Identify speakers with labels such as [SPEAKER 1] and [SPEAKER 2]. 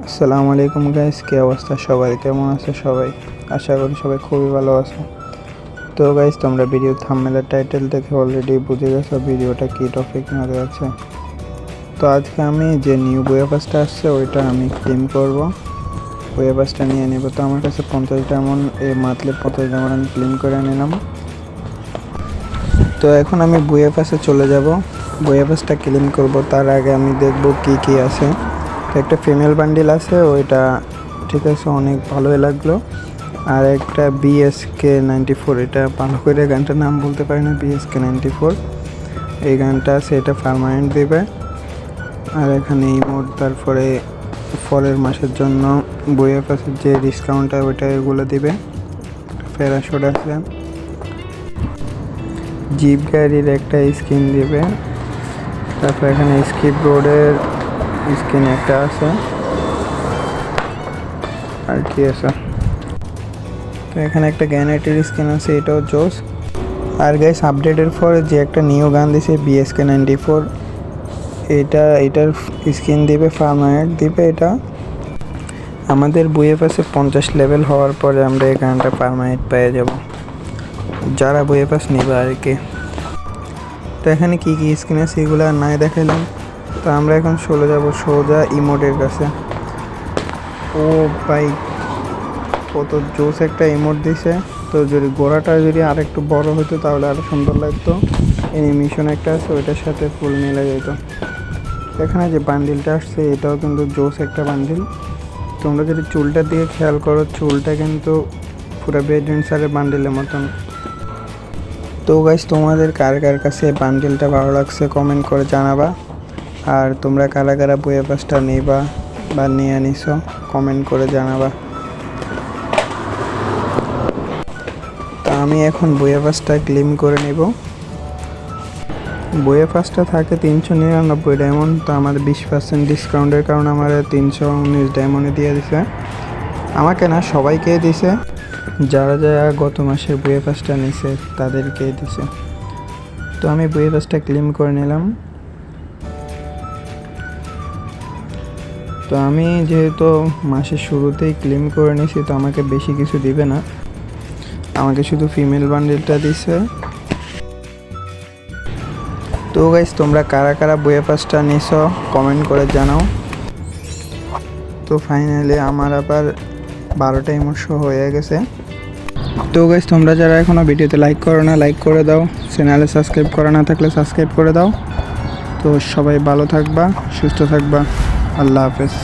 [SPEAKER 1] আসসালামু আলাইকুম গাইস, কি অবস্থা সবাই? কেমন আছে সবাই? আশা করি সবাই খুবই ভালো আছে। তো গাইস, তোমরা ভিডিও থাম্বনেলের টাইটেল দেখে অলরেডি বুঝে গেছো ভিডিওটা কি টপিক নিয়ে আছে। তো আজকে আমি যে নিউ বইপাসটা আসছে ওইটা আমি ক্লেম করব, বইপাসটা নিয়ে নেব। তো আমার কাছে 50 ডায়মন্ড, মান্থলি 50 ডায়মন্ড আমি ক্লেম করে নিলাম। তো এখন আমি বইপাসে চলে যাব, বইপাসটা ক্লেম করব। তার আগে আমি দেখব কি কি আছে। একটা ফিমেল বান্ডিল আছে, ওইটা ঠিক আছে, অনেক ভালোই লাগলো। আর একটা BSK94, এটা ভালো করে গানটার নাম বলতে পারি না। BSK94 এই গানটা আছে, এটা পার্মানেন্ট দেবে। আর এখানে ইমোট, তারপরে ফলের মাসের জন্য বইয়ের পাশে যে ডিসকাউন্ট হয় ওইটা এগুলো দিবে। প্যারাশুট আছে, জিপ গাড়ির একটা স্কিন দিবে। তারপর এখানে স্কিপ রোডের স্কিন একটা আছে। আর কি আছে, তো এখানে একটা গ্যানেটের স্কিন আছে, এটাও জোস। আর গাইস, আপডেটের পরে যে একটা নিউ গান দিছে BSK94, এটার স্কিন দিবে, পার্মানেন্ট দিবে। এটা আমাদের বইয়ের পাশে 50 লেভেল হওয়ার পরে আমরা এই গানটা পার্মানেন্ট পেয়ে যাব, যারা বইয়ের পাশ নেবে আর কি। তো এখানে কী কী স্কিন আছে এগুলো আর নাই দেখাইলাম। তো আমরা এখন চলে যাব সোজা ইমোটের কাছে। ও ভাই, কত জোস একটা ইমোট দিছে। তো যদি গোড়াটা যদি আর একটু বড় হতো তাহলে আরও সুন্দর লাগতো। অ্যানিমেশন একটা আছে, ওইটার সাথে ফুল মিলে যেত। এখানে যে বান্ডিলটা আসছে এটাও কিন্তু জোস একটা বান্ডিল। তোমরা যদি চুলটার দিকে খেয়াল করো, চুলটা কিন্তু পুরো বেডেন্সারের বান্ডিলের মতন। তো গাইস, তোমাদের কার কার কাছে বান্ডিলটা ভালো লাগছে কমেন্ট করে জানাবা। আর তোমরা কারা কারা বইয়ের পাশটা নিবা বা নিয়ে নিছো কমেন্ট করে জানাবা। তা আমি এখন বইয়ের পাশটা ক্লেম করে নেব। বইয়ের পাশটা থাকে 399 ডায়মন্ড। তো আমার 20% ডিসকাউন্টের কারণে আমার 319 ডায়মন্ডে দিয়ে দিছে। আমাকে না, সবাইকে দিছে, যারা যারা গত মাসে বইয়ের পাশটা নিছে তাদেরকে দিছে। তো আমি বইয়ের পাশটা ক্লেম করে নিলাম। তো আমি যেহেতু মাসের শুরুতেই ক্লেম করে নিয়েছি, তো আমাকে বেশি কিছু দিবে না, আমাকে শুধু ফিমেল বান্ডেলটা দিছে। তো গাইস, তোমরা কারা কারা বইয়ের পাশটা নিছো কমেন্ট করে জানাও। তো ফাইনালি আমার আবার 12টা ইমোশন হয়ে গেছে। তো গাইস, তোমরা যারা এখনও ভিডিওতে লাইক করো না, লাইক করে দাও। চ্যানেলে সাবস্ক্রাইব করা না থাকলে সাবস্ক্রাইব করে দাও। তো সবাই ভালো থাকবা, সুস্থ থাকবা। আল্লাহ হাফেজ।